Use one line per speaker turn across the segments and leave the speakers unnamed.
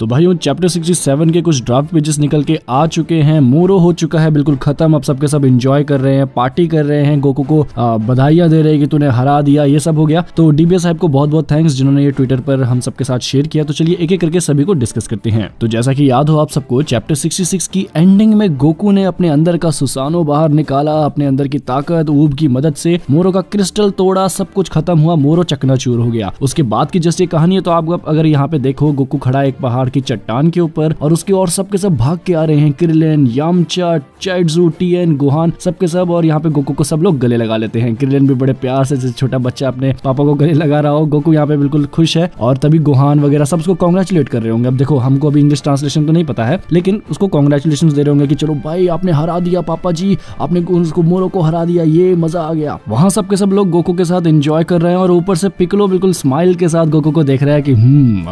तो भाइयों चैप्टर 67 के कुछ ड्राफ्ट पेजेस निकल के आ चुके हैं। मोरो हो चुका है बिल्कुल खत्म। अब सबके सब एंजॉय कर रहे हैं, पार्टी कर रहे हैं, गोकू को बधाइयां दे रहे हैं कि तूने हरा दिया, ये सब हो गया। तो डीबीएस साहब को बहुत बहुत थैंक्स जिन्होंने ये ट्विटर पर हम सबके साथ शेयर किया। तो चलिए एक एक करके सभी को डिस्कस करते हैं। तो जैसा कि याद हो आप सबको, चैप्टर 66 की एंडिंग में गोकू ने अपने अंदर का सुसानो बाहर निकाला, अपने अंदर की ताकत ऊब की मदद से मोरो का क्रिस्टल तोड़ा, सब कुछ खत्म हुआ, मोरो चकनाचूर हो गया। उसके बाद की जैसे कहानी है, तो आप अगर यहाँ पे देखो, गोकू खड़ा एक पहाड़ की चट्टान के ऊपर और उसके और सबके सब भाग के आ रहे हैं। क्रिलिन, यामचा, चाइड्जू, टीएन, गोहान, सबके सब। और यहाँ पे गोकू को सब लोग गले लगा लेते हैं। क्रिलिन भी बड़े प्यार से, जैसे छोटा बच्चा अपने पापा को गले लगा रहा हो, गोकू यहाँ पे बिल्कुल खुश है। और तभी गोहान वगैरह सब उसको कांग्रेचुलेट कर रहे होंगे। अब देखो हमको अभी इंग्लिश ट्रांसलेशन तो नहीं पता है, लेकिन उसको कांग्रेचुलेशन दे रहे होंगे कि चलो भाई आपने हरा दिया, पापा जी आपने उसको मोरो को हरा दिया, ये मजा आ गया। वहां सबके सब लोग गोकू के साथ एंजॉय कर रहे हैं और ऊपर से पिकलो बिल्कुल स्माइल के साथ गोकू को देख रहा है कि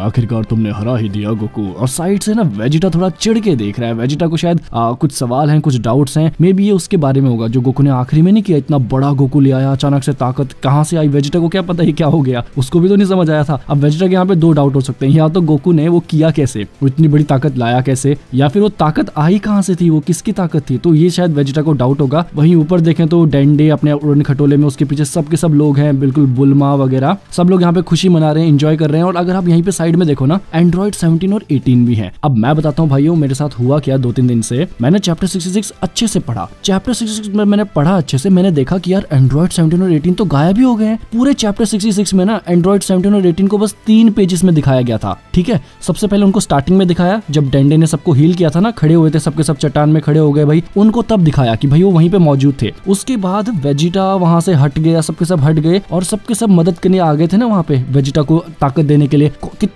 आखिरकार तुमने हरा ही दिया गोकू। और साइड से ना वेजिटा थोड़ा चिढ़ के देख रहा है। वेजिटा को शायद कुछ सवाल हैं, कुछ डाउट्स हैं, मे बी ये उसके बारे में होगा जो गोकू ने आखिरी में नहीं किया। इतना बड़ा गोकू ले आया, अचानक से ताकत कहाँ से आई, वेजिटा को क्या पता ही क्या हो गया, उसको भी तो नहीं समझ आया था। अब वेजिटा के यहाँ पे दो डाउट हो सकते हैं, या तो गोकू ने वो किया कैसे, वो इतनी बड़ी ताकत लाया कैसे, या फिर वो ताकत आई कहाँ से थी, वो किसकी ताकत थी। तो ये शायद वेजिटा को डाउट होगा। वहीं ऊपर देखें तो डेंडे अपने उड़न खटोले में, उसके पीछे सब के सब लोग हैं, बिल्कुल बुलमा वगैरह सब लोग यहाँ पे खुशी मना रहे हैं, एंजॉय कर रहे हैं। और अगर आप यहीं पे साइड में देखो ना, एंड्रॉइड 17 और 18 भी है। अब मैं बताता हूँ भाइयों मेरे साथ हुआ क्या। 2-3 दिन से मैंने चैप्टर 66 अच्छे से पढ़ा। चैप्टर 66 में मैंने पढ़ा अच्छे से, मैंने देखा कि यार एंड्रॉइड 17 और 18 तो गायब ही हो गए हैं। पूरे चैप्टर 66 में ना एंड्रॉइड 17 और 18 को बस 3 पेजेस में दिखाया गया था। ठीक है, सबसे पहले उनको स्टार्टिंग में दिखाया जब डेंडे ने सबको हील किया था ना, खड़े हुए थे सबके सब चट्टान में खड़े हो गए भाई, उनको तब दिखाया कि भाई वो वहीं पे मौजूद थे। उसके बाद वेजिटा वहां से हट गया, सबके सब हट गए और सबके सब मदद करने आ गए थे ना वहां पे वेजिटा को ताकत देने के लिए।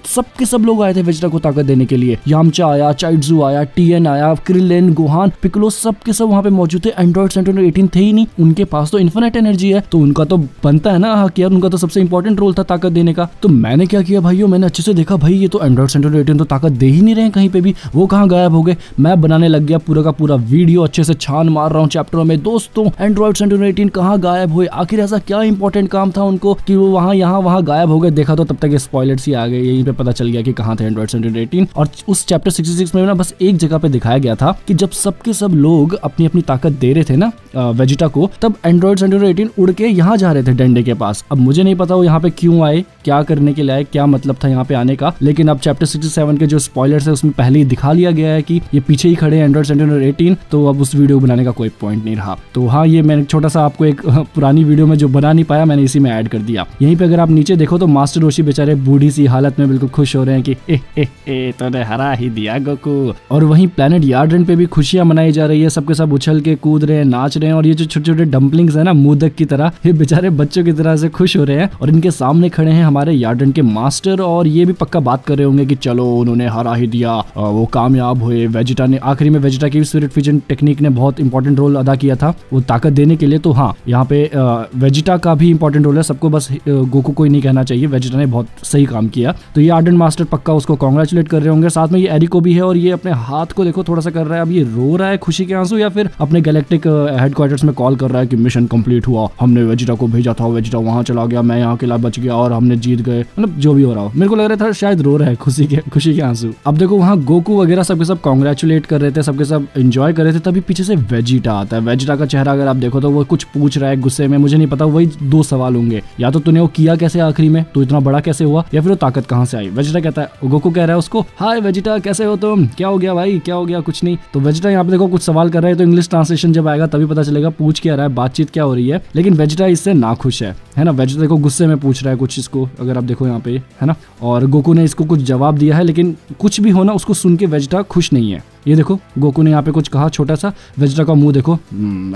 सबके सब लोग आए थे वेजिटा को ताकत देने के लिए। यामचा आया, चाइड्जू आया, टीएन आया, क्रिलिन, गोहान, पिकलो, सबके सब वहां पे मौजूद थे। एंड्रॉइड 17 और 18 थे ही नहीं। उनके पास तो इन्फिनिट एनर्जी है, तो उनका तो बनता है ना कि यार उनका तो सबसे इंपॉर्टेंट रोल था ताकत देने का। तो मैंने क्या किया भाइयों, मैंने अच्छे से देखा भाई ये तो एंड्रॉइड 17 और 18 तो ताकत दे ही नहीं रहे कहीं पे भी, वो कहाँ गायब हो गए। मैं बनाने लग गया पूरा का पूरा वीडियो, अच्छे से छान मार रहा हूँ चैप्टरों में। दोस्तों एंड्रॉइड 17 और 18 कहाँ गायब हुए, आखिर ऐसा क्या इंपॉर्टेंट काम था उनको कि वो वहाँ गायब हो गए। देखा तो तब तक स्पॉयलर्स ही आ गए, यहीं पे पता चल गया कि कहाँ थे एंड्रॉइड 17 और 18। और उस चैप्टर 66 में ना बस एक जगह पे दिखाया गया था कि जब सबके सब लोग अपनी अपनी ताकत दे रहे थे ना वेजिटा को, तब एंड्रॉइड 17 और 18 उड़ के यहाँ जा रहे थे डेंडे के पास। अब मुझे नहीं पता वो यहाँ पे क्यों आए, क्या करने के लिए आए, क्या मतलब था यहाँ पे आने का, लेकिन अब चैप्टर 67 के जो स्पॉयलर्स है उसमें पहले ही दिखा लिया गया है कि ये पीछे ही खड़े हैं एंड्रॉइड 17 और 18। तो अब उस वीडियो बनाने का कोई पॉइंट नहीं रहा। तो हाँ, ये मैंने छोटा सा आपको एक पुरानी वीडियो में जो बना नहीं पाया मैंने इसी में ऐड कर दिया। यहीं पे अगर आप नीचे देखो तो मास्टर रोशी बेचारे बूढ़ी सी हालत में बिल्कुल खुश हो रहे हैं कि तूने हरा ही दिया गोकू। और वहीं प्लेनेट यार्डन पे भी खुशियां मनाई जा रही है, सबके सब उछल के कूद रहे हैं, नाच रहे हैं। और ये जो छोटे छोटे डम्पलिंग्स है ना मोदक की तरह, ये बेचारे बच्चों की तरह से खुश हो रहे हैं। और इनके सामने खड़े हैं हमारे यार्डन के मास्टर, और ये भी पक्का बात कर रहे होंगे कि चलो उन्होंने हरा ही दिया, वो कामयाब हुए। वेजिटा ने आखिरी में, वेजिटा की स्पिरिट फ्यूजन टेक्निक ने बहुत इंपॉर्टेंट रोल अदा किया था वो ताकत देने के लिए। तो हाँ, यहाँ पे वेजिटा का भी इंपॉर्टेंट रोल है, सबको बस गोकू को ही नहीं कहना चाहिए, वेजिटा ने बहुत सही काम किया। तो ये आर्डन मास्टर पक्का उसको कांग्रेचुलेट कर रहे होंगे। साथ में ये एरिको भी है, और ये अपने हाथ को देखो थोड़ा सा कर रहा है। अब ये रो रहा है खुशी के आंसू, या फिर अपने गैलेक्टिक हेडक्वार्टर्स में कॉल कर रहा है कि मिशन कंप्लीट हुआ, हमने वेजिटा को भेजा था, वेजिटा वहां चला गया, मैं यहाँ अकेला बच गया और हमने जीत गए। मतलब जो भी हो रहा हो, मेरे को लग रहा था शायद रो रहा है खुशी के आंसू। अब देखो वहाँ गोकू वगैरह सबके सब कांग्रेचुलेट कर रहे थे, सबके सब एंजॉय कर रहे थे, तभी पीछे से वेजिटा आता है। वेजिटा का चेहरा अगर आप देखो तो वो कुछ पूछ रहा है गुस्से में, मुझे नहीं पता, वही 2 सवाल होंगे, या तो तूने वो किया कैसे आखिरी में, तो इतना बड़ा कैसे हुआ, या फिर वो ताकत कहाँ से आई। वेजिटा कहता है, गोकू कह रहा है उसको, हाय वेजिटा कैसे हो तुम, क्या हो गया भाई, क्या हो गया, कुछ नहीं। तो वेजिटा यहाँ पे देखो कुछ सवाल कर रहा है, तो इंग्लिश ट्रांसलेशन जब आएगा तभी पता चलेगा पूछ क्या रहा है, बातचीत क्या हो रही है। लेकिन वेजिटा इससे नाखुश है ना। वेजिटा देखो गुस्से में पूछ रहा है कुछ इसको, अगर आप देखो यहाँ पे, है ना। और गोकू ने इसको कुछ जवाब दिया है, लेकिन कुछ भी होना उसको सुन के वेजिटा खुश नहीं है। ये देखो गोकू ने यहाँ पे कुछ कहा छोटा सा, वेजिटा का मुंह देखो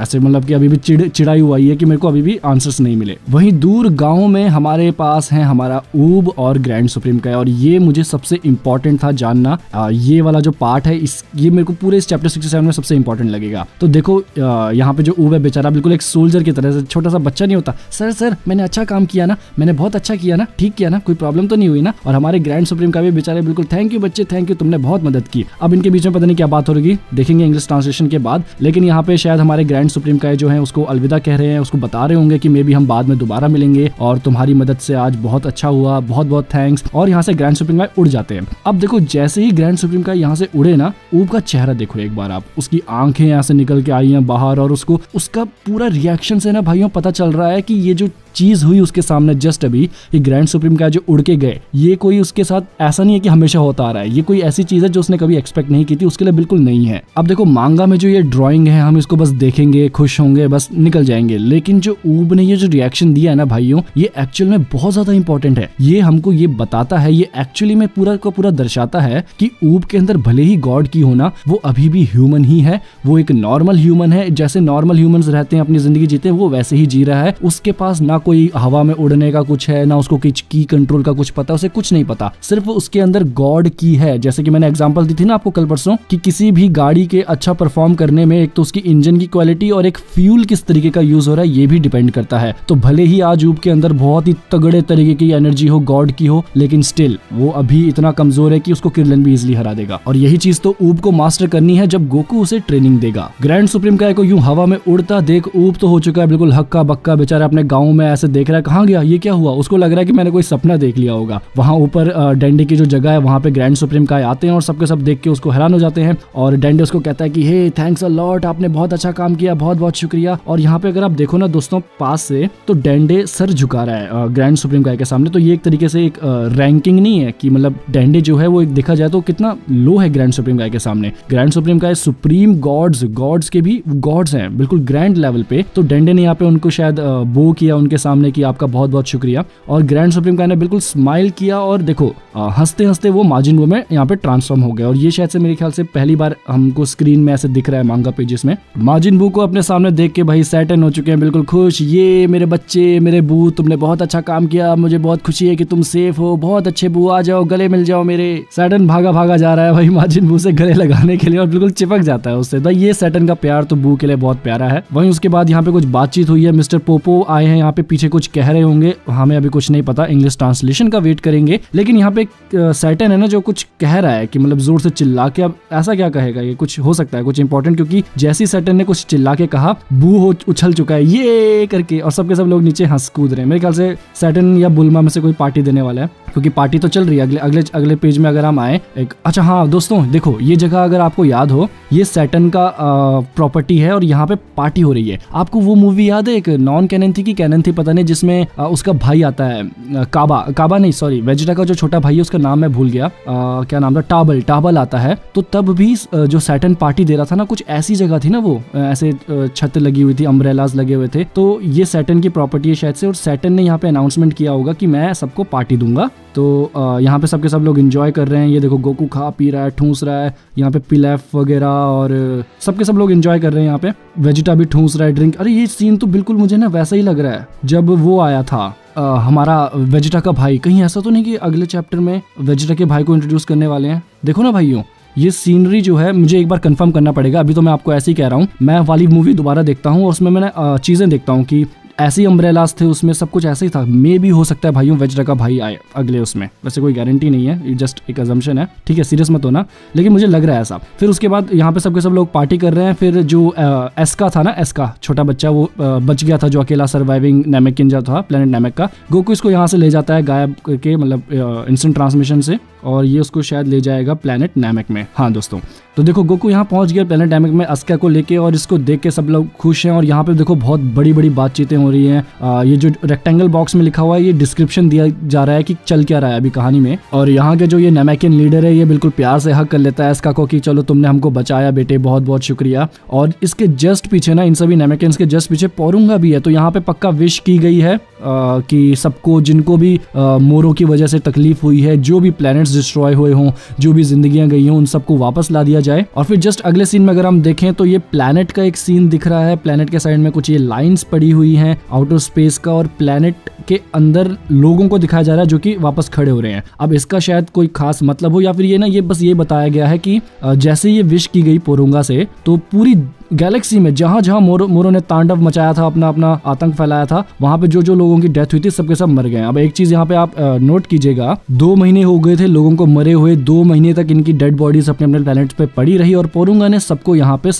ऐसे, मतलब कि अभी भी चिड़ाई हुआ है कि मेरे को अभी भी आंसर्स नहीं मिले। वहीं दूर गांव में हमारे पास है हमारा ऊब और ग्रैंड सुप्रीम का है, और ये मुझे सबसे इंपॉर्टेंट था जानना। ये वाला जो पार्ट है ये मेरे को पूरे इस चैप्टर 67 में सबसे इंपॉर्टेंट लगेगा। तो देखो यहाँ पे जो ऊब है बेचारा बिल्कुल एक सोल्जर की तरह से, छोटा सा बच्चा नहीं होता, सर मैंने अच्छा काम किया ना, मैंने बहुत अच्छा किया ना, ठीक किया ना, कोई प्रॉब्लम तो नहीं हुई ना। और हमारे ग्रैंड सुप्रीम का भी बेचारे बिल्कुल थैंक यू बच्चे, थैंक यू, तुमने बहुत मदद की। अब इनके बीच में पता नहीं क्या बात हो रही देखेंगे इंग्लिश ट्रांसलेशन के बाद। लेकिन यहाँ पे शायद हमारे ग्रैंड सुप्रीम काय जो है उसको अलविदा कह रहे हैं, उसको बता रहे होंगे कि मे बी हम बाद में दोबारा मिलेंगे और तुम्हारी मदद से आज बहुत अच्छा हुआ, बहुत बहुत थैंक्स। और यहाँ से ग्रैंड सुप्रीम काय उड़ जाते हैं। अब देखो जैसे ही ग्रैंड सुप्रीम काय यहाँ से उड़े ना, ऊब का चेहरा देखो एक बार आप, उसकी आंखें यहाँ से निकल के आई हैं बाहर और उसको उसका पूरा रिएक्शन से ना भाइयों पता चल रहा है कि ये जो चीज हुई उसके सामने जस्ट अभी, ये ग्रैंड सुप्रीम काय जो उड़ के गए, ये कोई उसके साथ ऐसा नहीं है कि हमेशा होता आ रहा है, ये कोई ऐसी चीज है जो उसने कभी एक्सपेक्ट नहीं की थी, उसके लिए बिल्कुल नहीं है। अब देखो मांगा में जो ये ड्राइंग है हम इसको बस देखेंगे, खुश होंगे, बस निकल जाएंगे। लेकिन जो ऊब ने ये जो रिएक्शन दिया है ना भाइयों, ये एक्चुअल में बहुत ज्यादा इंपॉर्टेंट है। ये हमको ये बताता है, ये एक्चुअली में पूरा का पूरा दर्शाता है कि ऊब के अंदर भले ही गॉड की होना, वो अभी भी ह्यूमन ही है, वो एक नॉर्मल ह्यूमन है। जैसे नॉर्मल ह्यूमंस रहते हैं, अपनी जिंदगी जीते हैं, वो वैसे ही जी रहा है। उसके पास ना कोई हवा में उड़ने का कुछ है, ना उसको की कंट्रोल का कुछ पता, उसे कुछ नहीं पता, सिर्फ उसके अंदर गॉड की है। जैसे कि मैंने एग्जांपल दी थी ना आपको कल परसों कि किसी भी गाड़ी के अच्छा परफॉर्म करने में एक तो उसकी इंजन की क्वालिटी और एक फ्यूल किस तरीके का यूज हो रहा है ये भी डिपेंड करता है। तो भले ही आज ऊब के अंदर बहुत ही तगड़े तरीके की एनर्जी हो, गॉड की हो, लेकिन स्टिल वो अभी इतना कमजोर है कि उसको किरलन भी इजिली हरा देगा। और यही चीज तो ऊब को मास्टर करनी है जब गोकू उसे ट्रेनिंग देगा। ग्रैंड सुप्रीम काय को यूं हवा में उड़ता देख ऊब तो हो चुका है बिल्कुल हक्का बक्का, बेचारा अपने गाँव में ऐसे देख रहा है, कहाँ गया, ये क्या हुआ। उसको लग रहा है कि मैंने कोई सपना देख लिया होगा। वहां ऊपर डेंडे की जो जगह है वहां पे ग्रैंड सुप्रीम काय आते हैं और सबके सब देख के उसको हैरान हो जाते हैं। और डेंडे उसको कहता है कि हे थैंक्स अ लॉट, आपने बहुत अच्छा काम किया, बहुत बहुत शुक्रिया। और यहाँ पे अगर आप देखो ना दोस्तों पास से, तो डेंडे सर झुका रहा है ग्रैंड सुप्रीम काय के सामने। तो ये एक तरीके से एक रैंकिंग नहीं है कि मतलब डेंडे जो है वो एक देखा जाए तो कितना लो है ग्रैंड सुप्रीम काय के सामने। ग्रैंड सुप्रीम काय सुप्रीम गॉड्स के भी गॉड्स हैं, बिल्कुल ग्रैंड लेवल पे। तो डेंडे ने यहाँ पे उनको शायद बो किया उनके सामने कि आपका बहुत बहुत शुक्रिया। और ग्रैंड सुप्रीम काय ने बिल्कुल स्माइल किया और देखो हंसते हंसते वो माजिन बू में यहाँ पे ट्रांसफॉर्म हो गया। और ये शायद से मेरे ख्याल से पहली बार हमको स्क्रीन में ऐसे दिख रहा है मांगा पेजेस में। माजिन बू को अपने सामने देख के भाई सैटर्न हो चुके हैं बिल्कुल खुश, ये मेरे बच्चे, मेरे बू, तुमने बहुत अच्छा काम किया, मुझे बहुत खुशी है कि तुम सेफ हो, बहुत अच्छे बू, आ जाओ गले मिल जाओ मेरे। सैटर्न भागा भागा जा रहा है भाई माजिन बू से गले लगाने के लिए और बिल्कुल चिपक जाता है उससे। तो ये सैटर्न का प्यार तो बू के लिए बहुत प्यारा है। वहीं उसके बाद यहाँ पे कुछ बातचीत हुई है, मिस्टर पोपो आए हैं यहाँ पे, पीछे कुछ कह रहे होंगे, हमें अभी कुछ नहीं पता, इंग्लिश ट्रांसलेशन का वेट करेंगे। लेकिन यहाँ पे सैटर्न है ना जो कुछ कह रहा है कि मतलब जोर से चिल्ला के, अब ऐसा क्या कहेगा, ये कुछ हो सकता है कुछ इंपॉर्टेंट, क्योंकि जैसी सैटर्न ने कुछ चिल्ला के कहा, बू हो उछल चुका है ये करके और सबके सब लोग नीचे हंस कूद रहे हैं। मेरे ख्याल से सैटर्न या बुल्मा में से कोई पार्टी देने वाला है, क्योंकि पार्टी तो चल रही है। अगले पेज में अगर हम आए एक, अच्छा हाँ दोस्तों देखो ये जगह अगर आपको याद हो, ये सैटर्न का प्रॉपर्टी है और यहाँ पे पार्टी हो रही है। आपको वो मूवी याद है एक नॉन कैनन थी कि कैनन थी पता नहीं, जिसमें उसका भाई आता है काबा नहीं सॉरी वेजिटा का जो छोटा भाई है उसका नाम मैं भूल गया, क्या नाम था, टाबल आता है। तो तब भी जो सैटर्न पार्टी दे रहा था ना, कुछ ऐसी जगह थी ना, वो ऐसे छत लगी हुई थी, अम्ब्रेलाज लगे हुए थे। तो ये सैटर्न की प्रॉपर्टी है शायद से, और सैटर्न ने यहाँ पे अनाउंसमेंट किया होगा कि मैं सबको पार्टी दूंगा। तो यहाँ पे सबके सब लोग एंजॉय कर रहे हैं। ये देखो गोकू खा पी रहा है, ठूस रहा है, यहाँ पे पिलैफ वगैरह और सबके सब लोग एंजॉय कर रहे हैं। यहाँ पे वेजिटा भी ठूस रहा है ड्रिंक। अरे ये सीन तो बिल्कुल मुझे ना वैसा ही लग रहा है जब वो आया था हमारा वेजिटा का भाई। कहीं ऐसा तो नहीं कि अगले चैप्टर में वेजिटा के भाई को इंट्रोड्यूस करने वाले हैं। देखो ना भाइयों, ये सीनरी जो है मुझे एक बार कंफर्म करना पड़ेगा। अभी तो मैं आपको ऐसे ही कह रहा हूँ, मैं वाली मूवी दोबारा देखता हूँ और उसमें मैंने चीजें देखता हूँ कि ऐसे ही अम्ब्रेलास थे उसमें, सब कुछ ऐसे ही था। मे भी हो सकता है भाइयों वेजिटा का भाई आए अगले उसमें, वैसे कोई गारंटी नहीं है, ये जस्ट एक अजम्पशन है, ठीक है, सीरियस मत होना, लेकिन मुझे लग रहा है ऐसा। फिर उसके बाद यहाँ पे सबके सब लोग पार्टी कर रहे हैं। फिर जो एस्का था ना, एस्का छोटा बच्चा, वो बच गया था, जो अकेला सर्वाइविंग नैमेकिन था प्लेनेट नैमेक का। गोकू इसको यहाँ से ले जाता है गायब करके, मतलब इंस्टेंट ट्रांसमिशन से, और ये उसको शायद ले जाएगा प्लेनेट नैमेक में। हाँ दोस्तों, तो देखो गोकू यहाँ पहुंच गया प्लेनेट नैमेक में अस्का को लेके, और इसको देख के सब लोग खुश हैं। और यहाँ पे देखो बहुत बड़ी बड़ी बातचीतें हो रही हैं। ये जो रेक्टेंगल बॉक्स में लिखा हुआ है, ये डिस्क्रिप्शन दिया जा रहा है कि चल क्या रहा है अभी कहानी में। और यहाँ के जो ये नैमेकियन लीडर है, ये बिल्कुल प्यार से हक कर लेता है अस्का को कि चलो तुमने हमको बचाया बेटे, बहुत बहुत शुक्रिया। और इसके जस्ट पीछे ना, इन सभी नैमेकियंस के जस्ट पीछे पोरुंगा भी है। तो यहाँ पे पक्का विश की गई है कि सबको, जिनको भी मोरो की वजह से तकलीफ हुई है, जो भी प्लैनेट्स डिस्ट्रॉय हुए हों, जो भी जिंदगियां गई हों, उन सबको वापस ला दिया जाए। और फिर जस्ट अगले सीन में अगर हम देखें तो ये प्लैनेट का एक सीन दिख रहा है। प्लैनेट के साइड में कुछ ये लाइंस पड़ी हुई हैं आउटर स्पेस का, और प्लैनेट के अंदर लोगों को दिखाया जा रहा है जो कि वापस खड़े हो रहे हैं। अब इसका शायद कोई खास मतलब हो, या फिर ये ना, ये बस ये बताया गया है कि जैसे ये विश की गई पोरुंगा से, तो पूरी गैलेक्सी में जहां जहां मोरो ने तांडव मचाया था, अपना अपना आतंक फैलाया था, वहां पे जो जो लोगों की डेथ हुई थी सबके सब मर गए। अब एक चीज यहाँ पे आप नोट कीजिएगा, 2 महीने हो गए थे लोगों को मरे हुए, 2 महीने तक इनकी डेड बॉडीज अपने अपने प्लैनेट पे पड़ी रही और पोरुंगा ने सबको यहाँ पे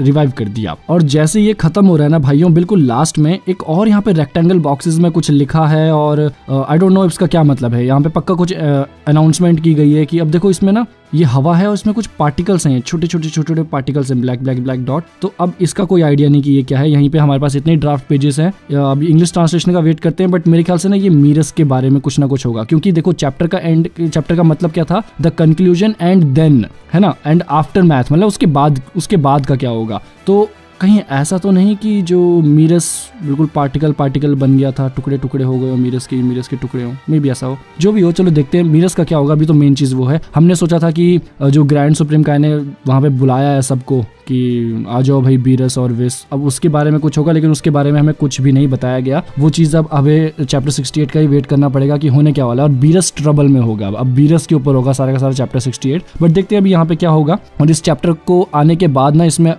रिवाइव कर दिया। और जैसे ये खत्म हो रहा है ना भाइयों, बिल्कुल लास्ट में एक और यहाँ पे रेक्टेंगल बॉक्सेस में कुछ लिखा है और आई डोंट नो इसका क्या मतलब है। यहाँ पे पक्का कुछ अनाउंसमेंट की गई है कि अब देखो इसमें ना ये हवा है और इसमें कुछ पार्टिकल्स हैं, छोटे छोटे पार्टिकल्स हैं, ब्लैक डॉट। तो अब इसका कोई आइडिया नहीं कि ये क्या है। यहीं पे हमारे पास इतने ड्राफ्ट पेजेस हैं, अब इंग्लिश ट्रांसलेशन का वेट करते हैं, बट मेरे ख्याल से ना ये मीरस के बारे में कुछ ना कुछ होगा, क्योंकि देखो चैप्टर का मतलब क्या था, द कंक्लूजन एंड देन, है ना, एंड आफ्टर मैथ, मतलब उसके बाद का क्या होगा। तो कहीं ऐसा तो नहीं कि जो मीरस बिल्कुल पार्टिकल बन गया था, टुकड़े टुकड़े हो गए और मीरस के टुकड़े हो, मे भी ऐसा हो, जो भी हो चलो देखते हैं मीरस का क्या होगा। अभी तो मेन चीज वो है, हमने सोचा था कि जो ग्रैंड सुप्रीम काय ने वहां पे बुलाया है सबको कि आ जाओ भाई बीरस और विस, अब उसके बारे में कुछ होगा, लेकिन उसके बारे में हमें कुछ भी नहीं बताया गया। वो चीज अब हमें चैप्टर 68 का ही वेट करना पड़ेगा कि होने क्या वाला है। और बीरस ट्रबल में होगा, अब बीरस के ऊपर होगा सारा का सारा चैप्टर 68, बट देखते हैं अभी यहाँ पे क्या होगा। और इस चैप्टर को आने के बाद ना इसमें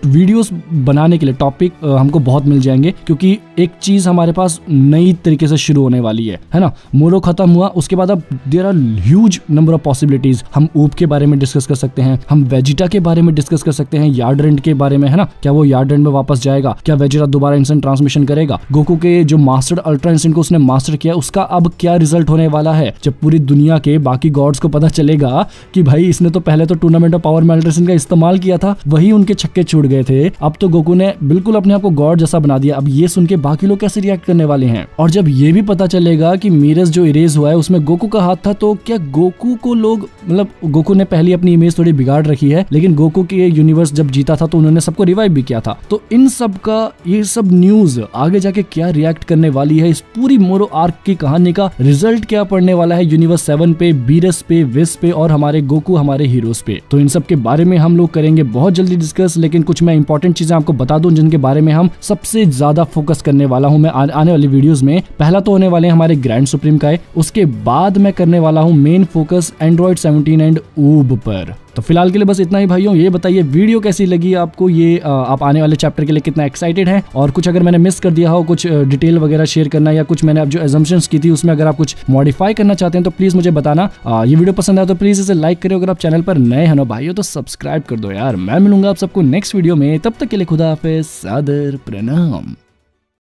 वीडियोस बनाने के लिए टॉपिक हमको बहुत मिल जाएंगे, क्योंकि एक चीज हमारे पास नई तरीके से शुरू होने वाली है ना। मोरो खत्म हुआ, उसके बाद अब there are huge number of possibilities. हम ऊप के बारे में डिस्कस कर सकते हैं, हम वेजिटा के बारे में डिस्कस कर सकते हैं, यार्डरेंट के बारे में, है ना, क्या वो यार्डरेंट में वापस जाएगा, क्या वेजिटा दोबारा इंस्टेंट ट्रांसमिशन करेगा, गोकू के जो मास्टर्ड अल्ट्रा इंस्टेंट को उसने मास्टर किया उसका अब क्या रिजल्ट होने वाला है। जब पूरी दुनिया के बाकी गॉड्स को पता चलेगा कि भाई इसने तो पहले तो टूर्नामेंट ऑफ पावर मेल्ट्रेशन का इस्तेमाल किया था, वही उनके छक्के छूट गए थे, अब तो गोकू ने बिल्कुल अपने आप को गॉड जैसा बना दिया। अब ये सुन के बाकी लोग कैसे रिएक्ट करने वाले हैं। और जब ये भी पता चलेगा कि मीरस जो इरेज हुआ है उसमें गोकू का हाथ था, तो क्या गोकू को लोग, मतलब गोकू ने पहले अपनी इमेज थोड़ी बिगाड़ रखी है, लेकिन गोकू के यूनिवर्स जब जीता था तो उन्होंने सबको रिवाइव भी किया था। तो इन सब का ये सब न्यूज आगे जाके क्या रिएक्ट करने वाली है, इस पूरी मोरो आर्क की कहानी का रिजल्ट क्या पड़ने वाला है यूनिवर्स 7 पे, बीरस पे, विस पे और हमारे गोकू, हमारे हीरोज पे। तो इन सब के बारे में हम लोग करेंगे बहुत जल्दी डिस्कस, लेकिन कुछ मैं इंपॉर्टेंट चीजें आपको बता दूं जिनके बारे में हम सबसे ज्यादा फोकस करने वाला हूं मैं आने वाली वीडियोस में। पहला तो होने वाले हैं हमारे ग्रैंड सुप्रीम काय, उसके बाद मैं करने वाला हूं मेन फोकस एंड्रॉइड 17 एंड ऊब पर। तो फिलहाल के लिए बस इतना ही भाइयों। ये बताइए वीडियो कैसी लगी आपको, ये आप आने वाले चैप्टर के लिए कितना एक्साइटेड हैं, और कुछ अगर मैंने मिस कर दिया हो, कुछ डिटेल वगैरह शेयर करना, या कुछ मैंने अब जो एजम्पशंस की थी उसमें अगर आप कुछ मॉडिफाई करना चाहते हैं तो प्लीज मुझे बताना। ये वीडियो पसंद आया तो प्लीज इसे लाइक करें, अगर आप चैनल पर नए हैं ना भाइयों तो सब्सक्राइब कर दो यार। मैं मिलूंगा आप सबको नेक्स्ट वीडियो में, तब तक के लिए खुदा हाफिज़, सादर प्रणाम।